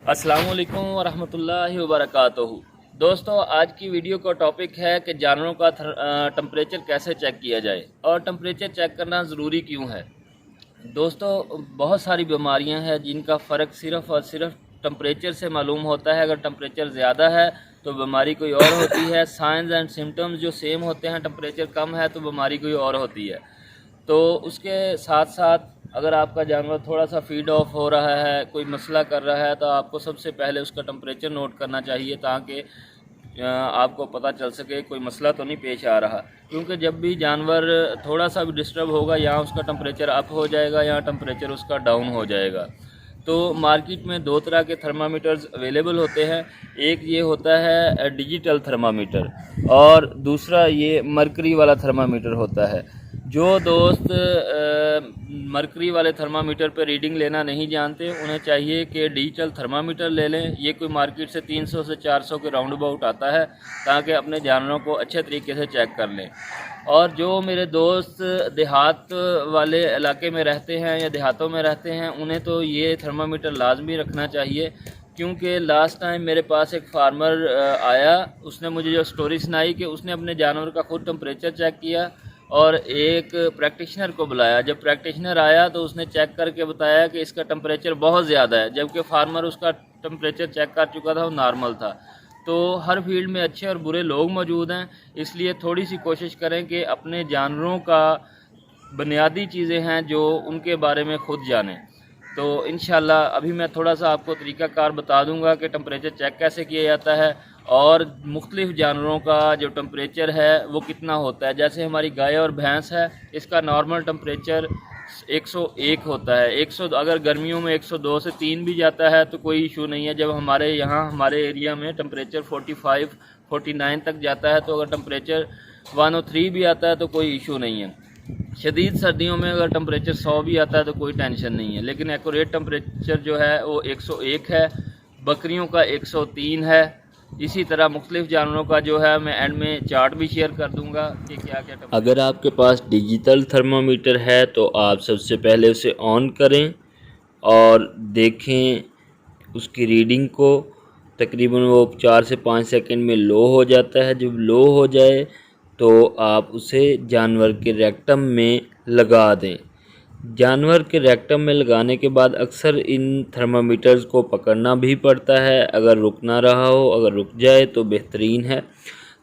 अस्सलाम वालेकुम वरहमतुल्लाहि वबरकातुहू। दोस्तों, आज की वीडियो का टॉपिक है कि जानवरों का टेम्परेचर कैसे चेक किया जाए और टेम्परेचर चेक करना ज़रूरी क्यों है। दोस्तों, बहुत सारी बीमारियां हैं जिनका फ़र्क सिर्फ़ और सिर्फ टेम्परेचर से मालूम होता है। अगर टेम्परेचर ज़्यादा है तो बीमारी कोई और होती है। साइंस एंड सिम्टम्स जो सेम होते हैं, टेम्परेचर कम है तो बीमारी कोई और होती है। तो उसके साथ साथ अगर आपका जानवर थोड़ा सा फीड ऑफ हो रहा है, कोई मसला कर रहा है, तो आपको सबसे पहले उसका टेम्परेचर नोट करना चाहिए ताकि आपको पता चल सके कोई मसला तो नहीं पेश आ रहा। क्योंकि जब भी जानवर थोड़ा सा भी डिस्टर्ब होगा, यहाँ उसका टेम्परेचर अप हो जाएगा, यहाँ टेम्परेचर उसका डाउन हो जाएगा। तो मार्केट में दो तरह के थर्मामीटर्स अवेलेबल होते हैं। एक ये होता है डिजिटल थर्मामीटर और दूसरा ये मरकरी वाला थर्मामीटर होता है। जो दोस्त मरकरी वाले थर्मामीटर पर रीडिंग लेना नहीं जानते, उन्हें चाहिए कि डिजिटल थर्मामीटर ले लें। ये कोई मार्केट से 300 से 400 के राउंड अबाउट आता है, ताकि अपने जानवरों को अच्छे तरीके से चेक कर लें। और जो मेरे दोस्त देहात वाले इलाके में रहते हैं या देहातों में रहते हैं, उन्हें तो ये थर्मामीटर लाजमी रखना चाहिए। क्योंकि लास्ट टाइम मेरे पास एक फार्मर आया, उसने मुझे जो स्टोरी सुनाई कि उसने अपने जानवर का खुद टेम्परेचर चेक किया और एक प्रैक्टिशनर को बुलाया। जब प्रैक्टिशनर आया तो उसने चेक करके बताया कि इसका टेम्परेचर बहुत ज़्यादा है, जबकि फार्मर उसका टेम्परेचर चेक कर चुका था, वो नॉर्मल था। तो हर फील्ड में अच्छे और बुरे लोग मौजूद हैं, इसलिए थोड़ी सी कोशिश करें कि अपने जानवरों का बुनियादी चीज़ें हैं जो उनके बारे में खुद जानें। तो इंशाल्लाह अभी मैं थोड़ा सा आपको तरीक़ाकार बता दूंगा कि टेम्परेचर चेक कैसे किया जाता है और मुख्तलिफ़ जानवरों का जो टेम्परेचर है वो कितना होता है। जैसे हमारी गाय और भैंस है, इसका नॉर्मल टेम्परेचर 101 होता है। 100 अगर गर्मियों में 102 से 3 भी जाता है तो कोई इशू नहीं है। जब हमारे यहाँ हमारे एरिया में टेम्परेचर 45 49 तक जाता है, तो अगर टेम्परेचर 103 भी आता है तो कोई इशू नहीं है। शदीद सर्दियों में अगर टेम्परेचर 100 भी आता है तो कोई टेंशन नहीं है। लेकिन एक्यूरेट टेम्परेचर जो है वो 101 है, बकरियों का 103 है। इसी तरह मुख्तलिफ जानवरों का जो है मैं एंड में चार्ट भी शेयर कर दूंगा कि क्या क्या। अगर आपके पास डिजिटल थर्मामीटर है तो आप सबसे पहले उसे ऑन करें और देखें उसकी रीडिंग को। तकरीबन वो 4 से 5 सेकंड में लो हो जाता है। जब लो हो जाए तो आप उसे जानवर के रेक्टम में लगा दें। जानवर के रेक्टम में लगाने के बाद अक्सर इन थर्मामीटर्स को पकड़ना भी पड़ता है। अगर रुक ना रहा हो, अगर रुक जाए तो बेहतरीन है।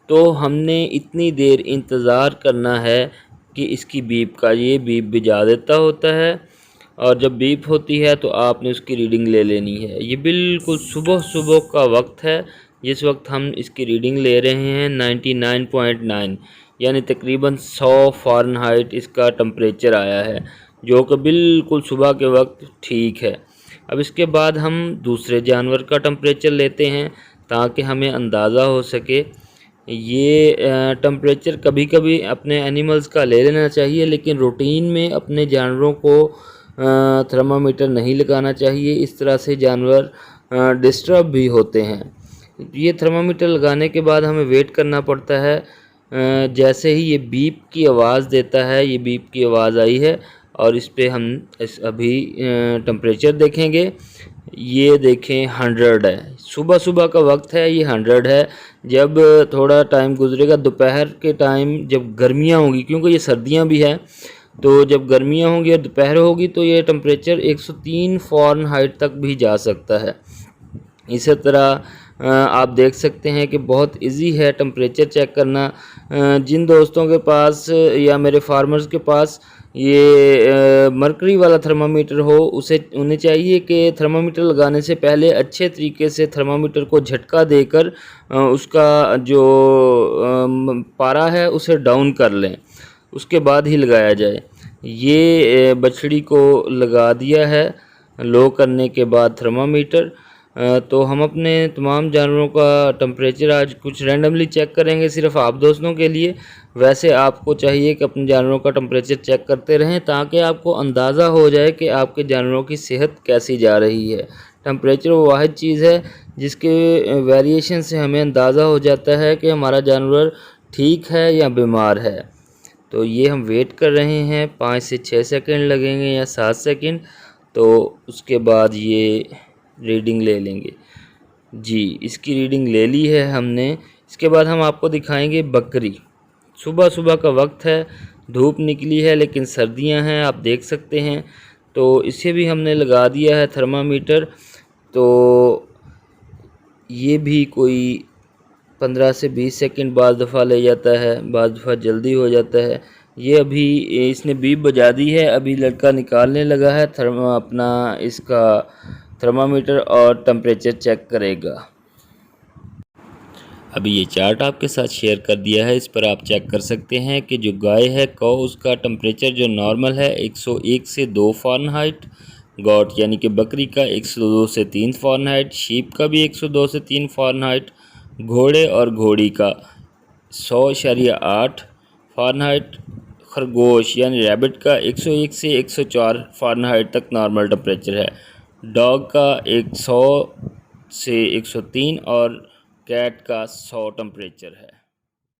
तो हमने इतनी देर इंतज़ार करना है कि इसकी बीप का ये बीप बजा देता होता है, और जब बीप होती है तो आपने उसकी रीडिंग ले लेनी है। ये बिल्कुल सुबह सुबह का वक्त है जिस वक्त हम इसकी रीडिंग ले रहे हैं। 99.9 यानी तकरीबन 100 फ़ारेनहाइट इसका टेम्परेचर आया है, जो कि बिल्कुल सुबह के वक्त ठीक है। अब इसके बाद हम दूसरे जानवर का टेम्परेचर लेते हैं ताकि हमें अंदाज़ा हो सके। ये टेम्परेचर कभी कभी अपने एनिमल्स का ले लेना चाहिए, लेकिन रूटीन में अपने जानवरों को थर्मामीटर नहीं लगाना चाहिए। इस तरह से जानवर डिस्टर्ब भी होते हैं। ये थर्मामीटर लगाने के बाद हमें वेट करना पड़ता है। जैसे ही ये बीप की आवाज़ देता है, ये बीप की आवाज़ आई है और इस पे हम अभी टेम्परेचर देखेंगे। ये देखें 100 है। सुबह सुबह का वक्त है, ये 100 है। जब थोड़ा टाइम गुजरेगा दोपहर के टाइम, जब गर्मियाँ होंगी, क्योंकि ये सर्दियाँ भी है, तो जब गर्मियाँ होंगी और दोपहर होगी तो ये टेम्परेचर 103 फ़ारेनहाइट तक भी जा सकता है। इसी तरह आप देख सकते हैं कि बहुत इजी है टेम्परेचर चेक करना। जिन दोस्तों के पास या मेरे फार्मर्स के पास ये मरकरी वाला थर्मामीटर हो, उन्हें चाहिए कि थर्मामीटर लगाने से पहले अच्छे तरीके से थर्मामीटर को झटका देकर उसका जो पारा है उसे डाउन कर लें, उसके बाद ही लगाया जाए। ये बछड़ी को लगा दिया है लो करने के बाद थर्मामीटर। तो हम अपने तमाम जानवरों का टेम्परेचर आज कुछ रैंडमली चेक करेंगे, सिर्फ आप दोस्तों के लिए। वैसे आपको चाहिए कि अपने जानवरों का टेम्परेचर चेक करते रहें ताकि आपको अंदाज़ा हो जाए कि आपके जानवरों की सेहत कैसी जा रही है। टेम्परेचर वो वाहिद चीज़ है जिसके वेरिएशन से हमें अंदाज़ा हो जाता है कि हमारा जानवर ठीक है या बीमार है। तो ये हम वेट कर रहे हैं, 5 से 6 सेकंड लगेंगे या 7 सेकंड। तो उसके बाद ये रीडिंग ले लेंगे। जी, इसकी रीडिंग ले ली है हमने। इसके बाद हम आपको दिखाएंगे बकरी। सुबह सुबह का वक्त है, धूप निकली है लेकिन सर्दियां हैं, आप देख सकते हैं। तो इसे भी हमने लगा दिया है थर्मामीटर। तो ये भी कोई 15 से 20 सेकंड बाद दफ़ा ले जाता है, बाद दफ़ा जल्दी हो जाता है। ये अभी इसने बीप बजा दी है, अभी लड़का निकालने लगा है अपना इसका थर्मामीटर और टेम्परेचर चेक करेगा। अभी ये चार्ट आपके साथ शेयर कर दिया है, इस पर आप चेक कर सकते हैं कि जो गाय है कौ, उसका टेम्परेचर जो नॉर्मल है 101 से 2 फ़ारेनहाइट, गॉट यानी कि बकरी का 102 से 3 फ़ारेनहाइट, शीप का भी 102 से 3 फ़ारेनहाइट, घोड़े और घोड़ी का 100.8 फ़ारेनहाइट, खरगोश यानी रैबिट का 101 से 104 फ़ारेनहाइट तक नॉर्मल टेम्परेचर है। डॉग का 100 से 103 और कैट का 100 टेम्परेचर है।